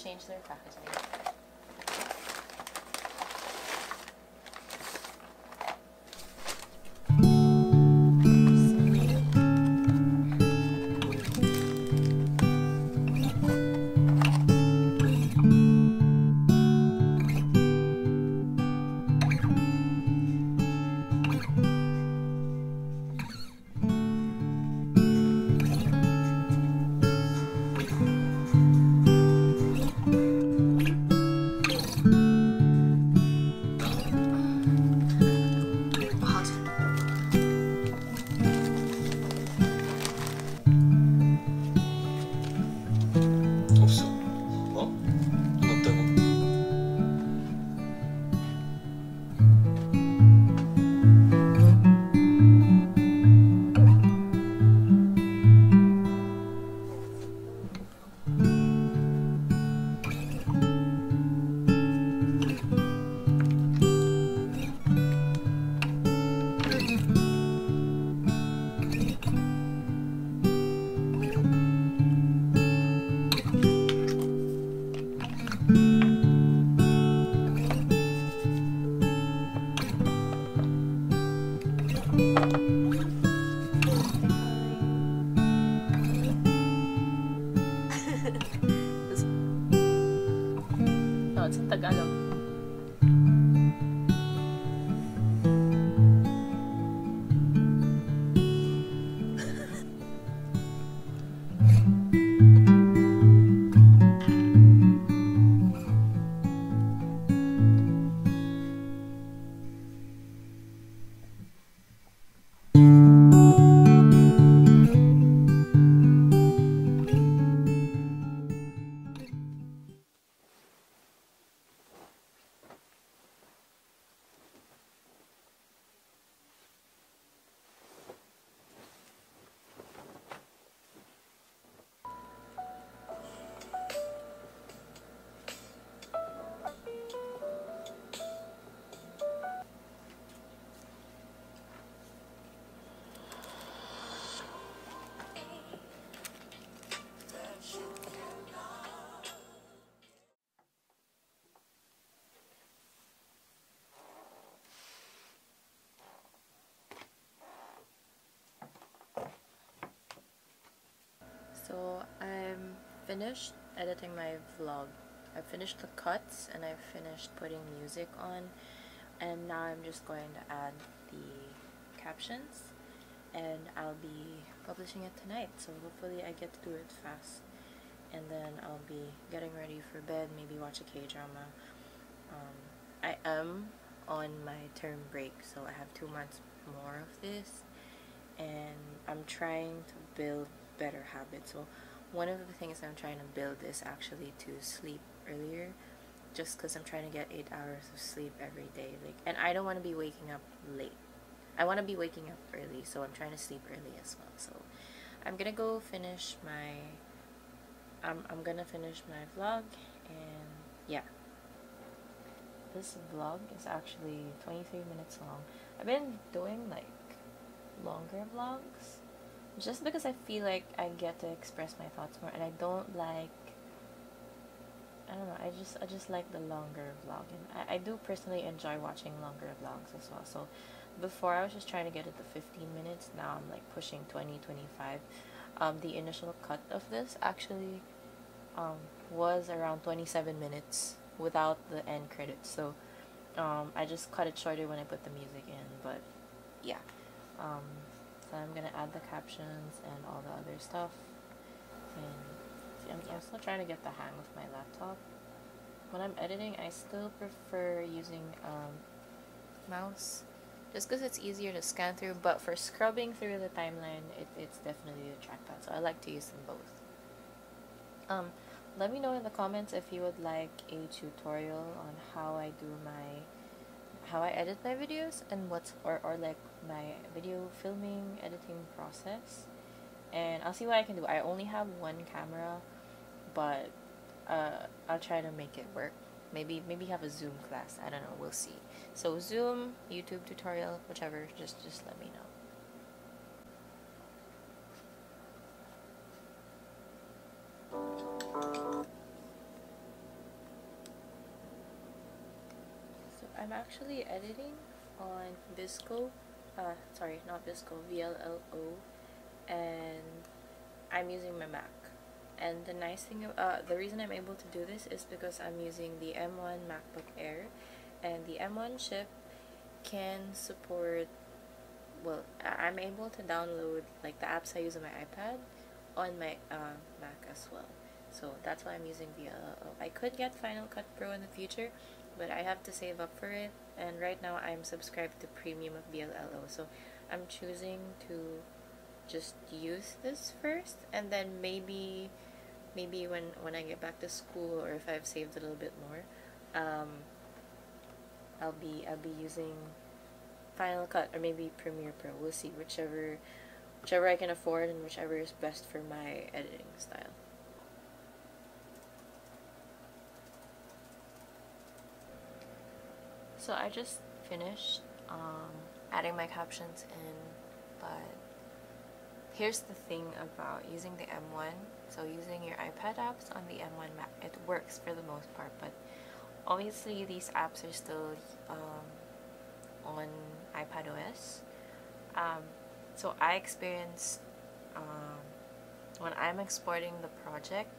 change their packaging. No, it's in Tagalog. So I'm finished editing my vlog. I finished the cuts and I finished putting music on, and now I'm just going to add the captions, and I'll be publishing it tonight, so hopefully I get to do it fast, and then I'll be getting ready for bed, maybe watch a K-drama. I am on my term break, so I have 2 months more of this, and I'm trying to build better habits. So one of the things I'm trying to build is actually to sleep earlier, just because I'm trying to get 8 hours of sleep every day, and I don't want to be waking up late. I want to be waking up early, so I'm trying to sleep early as well. So I'm gonna go finish my I'm gonna finish my vlog, and yeah, this vlog is actually 23 minutes long. I've been doing like longer vlogs just because I feel like I get to express my thoughts more, and I don't like, I don't know, I just like the longer vlog, and I do personally enjoy watching longer vlogs as well. So before I was just trying to get it to 15 minutes, now I'm like pushing 20-25. The initial cut of this actually was around 27 minutes without the end credits, so I just cut it shorter when I put the music in. But yeah, so I'm gonna add the captions and all the other stuff, and I'm still trying to get the hang of my laptop. When I'm editing, I still prefer using mouse, just because it's easier to scan through, but for scrubbing through the timeline, it's definitely the trackpad, so I like to use them both. Let me know in the comments if you would like a tutorial on how I edit my videos, and or like my video filming editing process, and I'll see what I can do. I only have one camera, but I'll try to make it work. Maybe have a Zoom class, I don't know, we'll see. So Zoom, YouTube tutorial, whichever, just let me know. actually editing on Visco, sorry, not Visco, VLLO, and I'm using my Mac. And the nice thing, the reason I'm able to do this is because I'm using the M1 MacBook Air, and the M1 chip can support, well, I'm able to download like the apps I use on my iPad on my Mac as well. So that's why I'm using VLLO. I could get Final Cut Pro in the future, but I have to save up for it, and right now I'm subscribed to Premium of VLLO, so I'm choosing to just use this first, and then maybe when I get back to school, or if I've saved a little bit more, I'll be using Final Cut or maybe Premiere Pro. We'll see, whichever I can afford and whichever is best for my editing style. So I just finished adding my captions in, but here's the thing about using the M1. So using your iPad apps on the M1 Mac, it works for the most part, but obviously these apps are still on iPadOS. So I experienced when I'm exporting the project,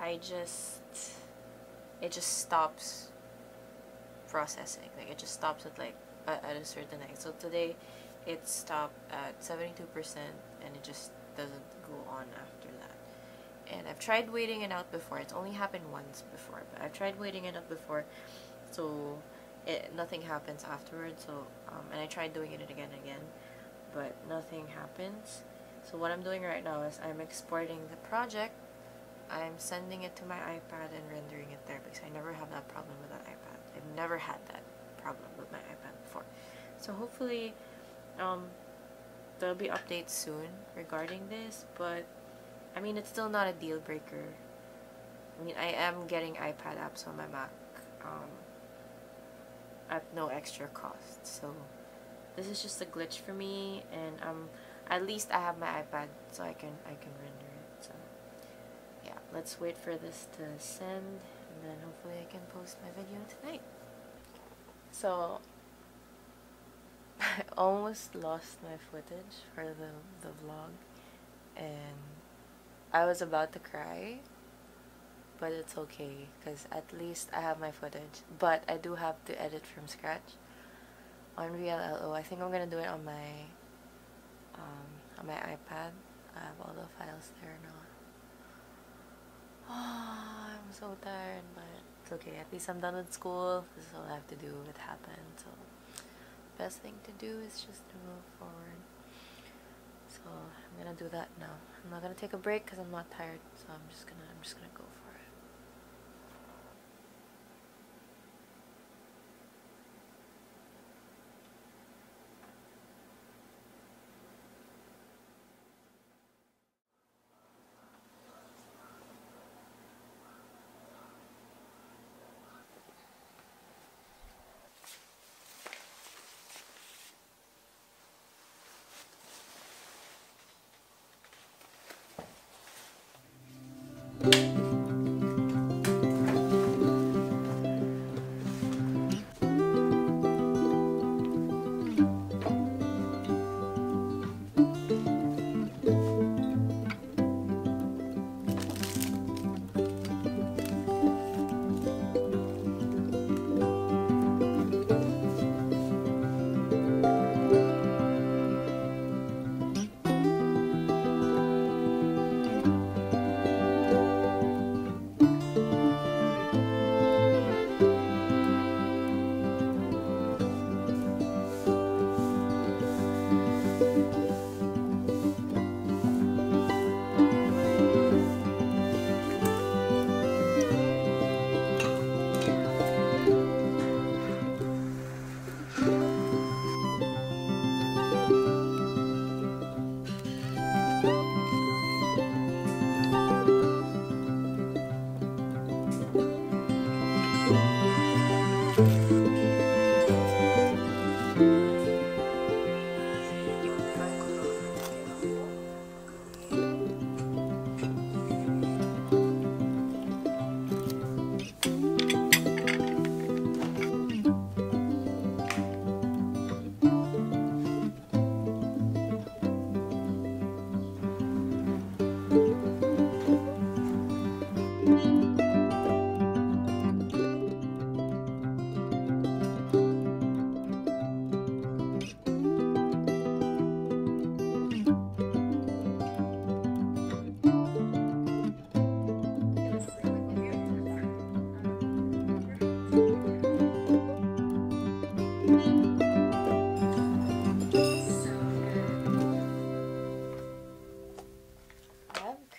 it just stops processing. Like it just stops at like at a certain height. So today it stopped at 72%, and it just doesn't go on after that. And I've tried waiting it out before. It's only happened once before, but I've tried waiting it out before, so nothing happens afterwards. So and I tried doing it again and again, but nothing happens. So what I'm doing right now is I'm exporting the project, I'm sending it to my iPad and rendering it there, because I never have that problem with that iPad. I've never had that problem with my iPad before. So hopefully there'll be updates soon regarding this, but I mean, it's still not a deal breaker. I mean, I am getting iPad apps on my Mac at no extra cost, so this is just a glitch for me, and at least I have my iPad, so I can render it. So yeah, let's wait for this to send, and then hopefully I can post my video tonight. So I almost lost my footage for the vlog, and I was about to cry, but it's okay because at least I have my footage. But I do have to edit from scratch on VLLO. I think I'm gonna do it on my iPad. I have all the files there now. Oh, I'm so tired, but it's okay. At least I'm done with school. This is all I have to do. It happened. So best thing to do is just to move forward. So I'm gonna do that now. I'm not gonna take a break because I'm not tired. So I'm just gonna go for it.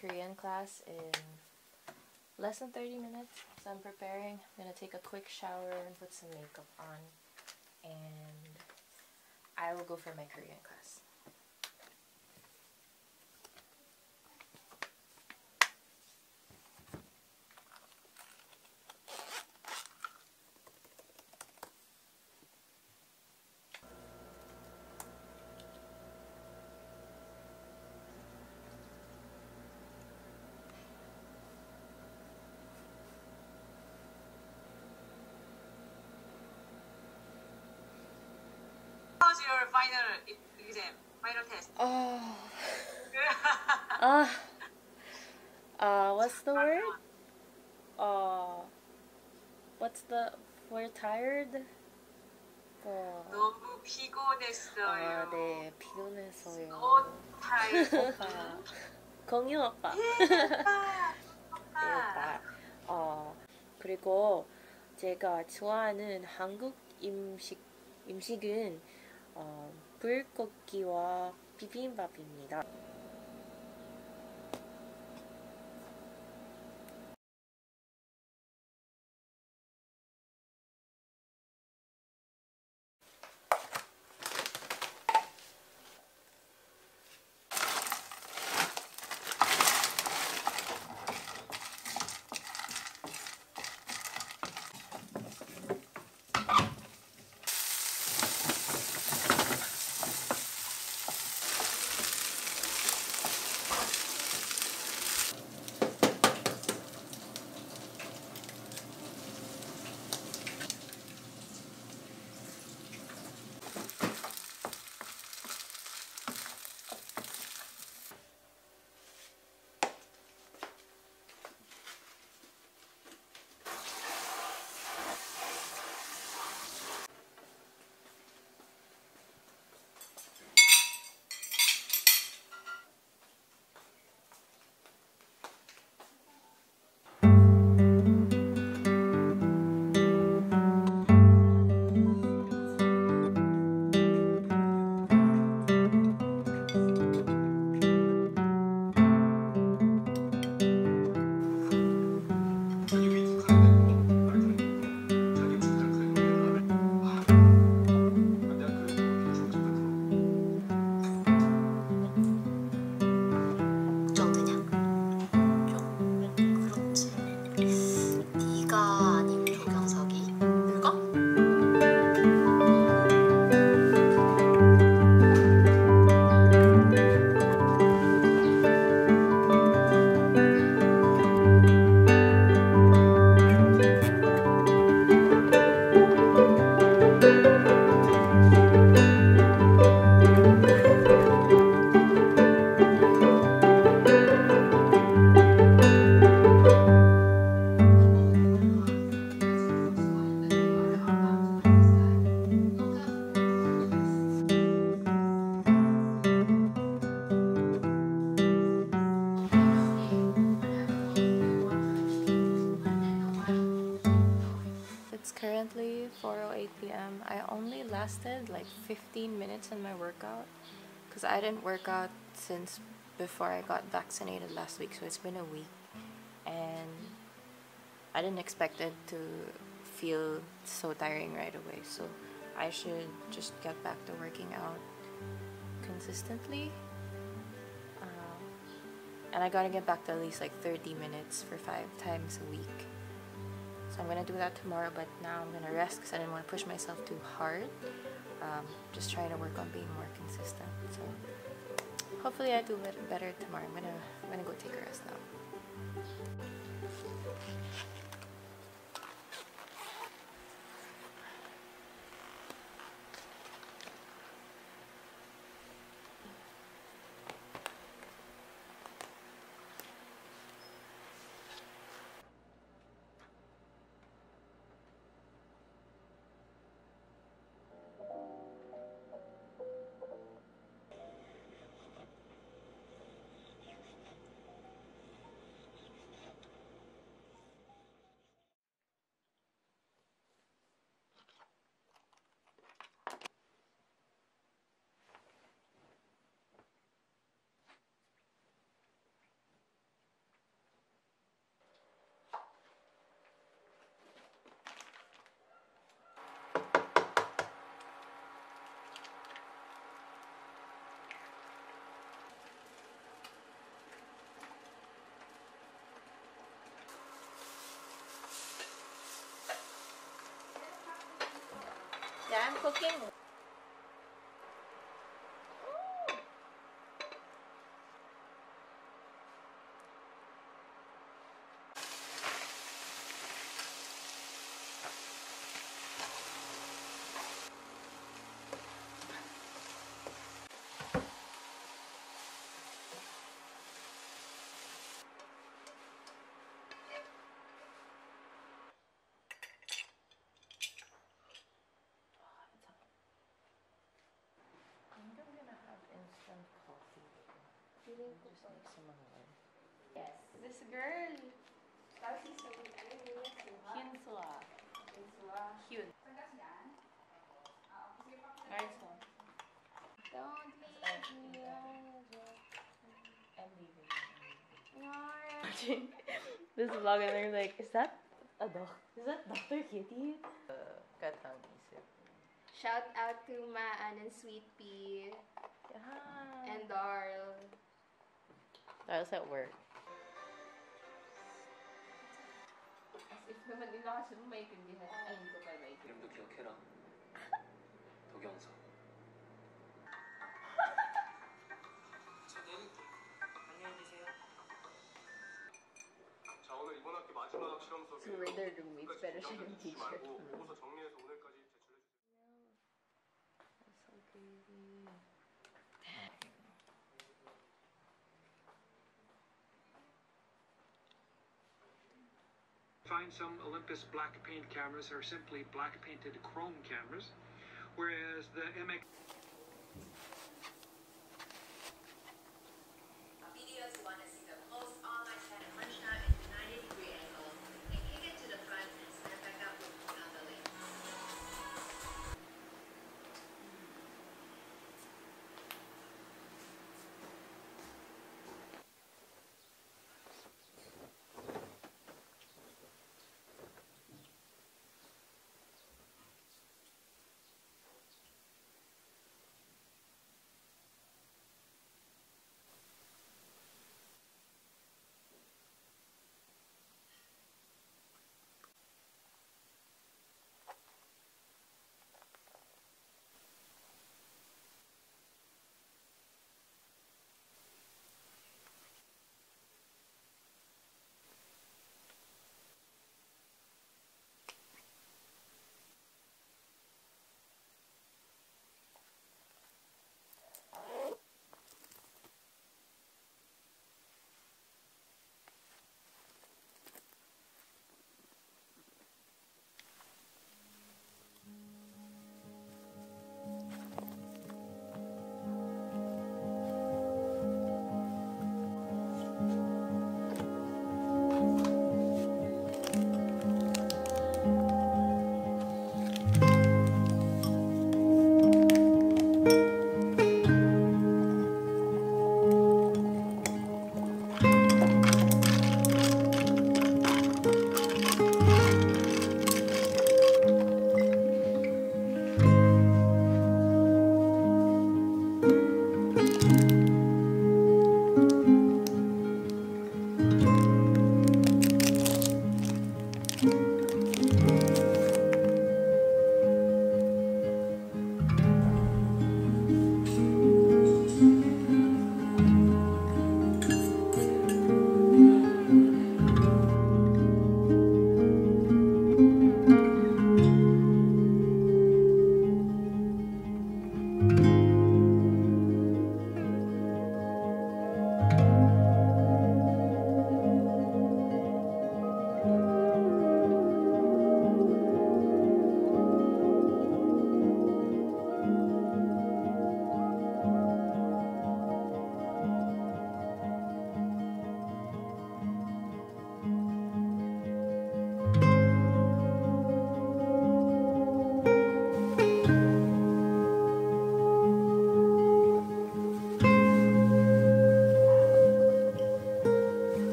Korean class in less than 30 minutes, so I'm preparing. I'm gonna take a quick shower and put some makeup on, and I will go for my Korean class. How's your final exam, final test? What's the word? What's the, we're tired? 너무 피곤했어요. 네, 피곤했어요. So tired. 오빠, 공유 오빠. 네, 오빠. 그리고 제가 좋아하는 한국 음식은 불고기와 비빔밥입니다. It's currently 4:08 p.m. I only lasted like 15 minutes in my workout because I didn't work out since before I got vaccinated last week, so it's been a week, and I didn't expect it to feel so tiring right away, so I should just get back to working out consistently. And I gotta get back to at least like 30 minutes for 5 times a week. So I'm gonna do that tomorrow, but now I'm gonna rest because I didn't want to push myself too hard. Just trying to work on being more consistent. So hopefully I do better tomorrow. I'm gonna go take a rest now. cooking. I think I'm gonna have instant coffee. Feeling ko Just po. make some more. Yes, this girl. Tapos isa ko, ano yun yung suha? Hyunsula. Yung suha. Hyun. Saan kasi yan? Sige pa. Nice one. Don't leave me alone. I'm leaving. Alright. This vlog and they're like, is that a dog? Is that Dr. Kitty? Katang isip. Shout out to Maan and Sweet Pea Yeah. and Darl. That was at work. As if naman nila kasi maintindihan. Ayun ko kay Meike. 이름도 기억해라. 도경서. 저 내릴게. 안녕히 계세요. 자, 오늘 이번 학기 마지막 실험 수업이에요. So we're their roommates, pero siya yung 주지 teacher. 말고 보고서 정리해서 오늘까지 제출해 주세요. That's so crazy. Find some Olympus black paint cameras are simply black painted chrome cameras, whereas the MX Videos you want to see the most online chat punch out at 90-degree angle and kick it to the front and snap back up with another link.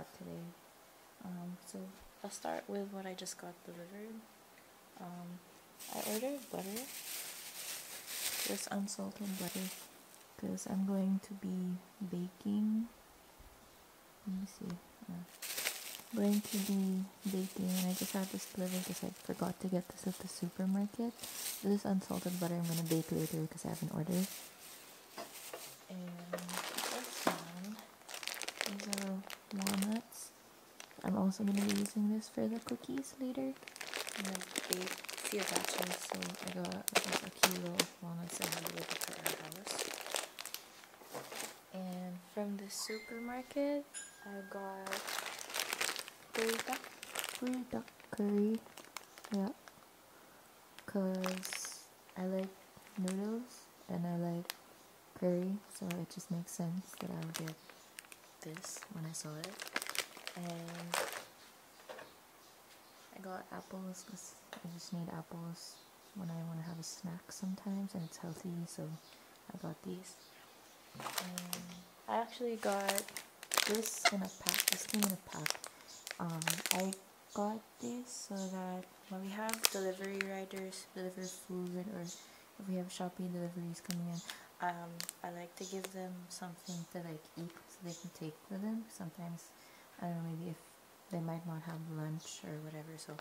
got today. So I'll start with what I just got delivered. I ordered butter, this unsalted butter, because I'm going to be baking. Let me see. Going to be baking, and I just had this delivered because I forgot to get this at the supermarket. This is unsalted butter. I'm gonna bake later because I have an order. And this one, these are walnuts. I'm also gonna be using this for the cookies later. I'm gonna bake a few batches, so I got just a kilo of walnuts I have delivered to our house. And from the supermarket, I got pulled duck curry, yeah, cause I like noodles and I like curry, so it just makes sense that I would get this when I saw it. And I got apples because I just need apples when I want to have a snack sometimes, and it's healthy, so I got these. And I actually got this in a pack. This came in a pack. I got this so that when we have delivery riders deliver food, or if we have Shopee deliveries coming in, I like to give them something to like eat so they can take with them. Sometimes, I don't know, maybe if they might not have lunch or whatever, so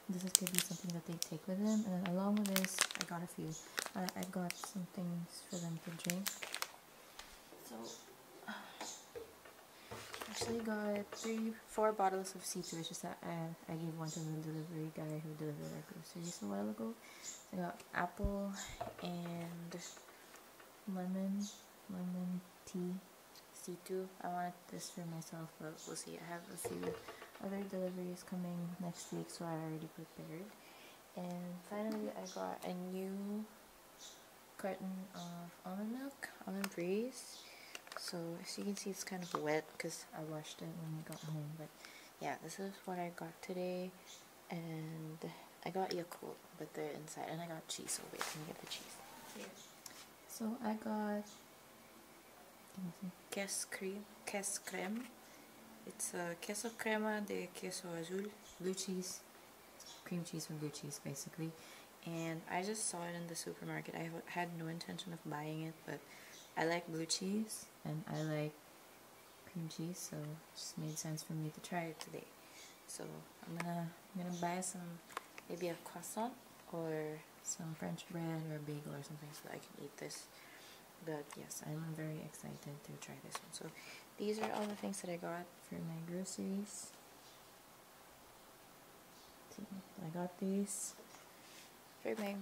this could be something that they take with them. And then along with this, I got a few. I got some things for them to drink. So actually got 4 bottles of C2. It's just that I gave one to the delivery guy who delivered our groceries a while ago. I got apple and lemon tea, C2. I wanted this for myself, but we'll see. I have a few other deliveries coming next week, so I already prepared. And finally, I got a new carton of almond milk, almond breeze. So as you can see, it's kind of wet because I washed it when we got home. But yeah, this is what I got today. And I got Yakult, but they're inside. And I got cheese. So wait, let me get the cheese. Here. So I got queso creme. It's queso crema de queso azul, blue cheese, cream cheese from blue cheese basically. And I just saw it in the supermarket. I had no intention of buying it, but I like blue cheese and I like cream cheese, so it just made sense for me to try it today. So I'm gonna buy some, maybe a croissant or some French bread or a bagel or something so that I can eat this. But yes, I'm very excited to try this one. So these are all the things that I got for my groceries. See, I got these for my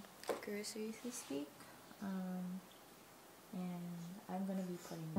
groceries this week. And I'm gonna be putting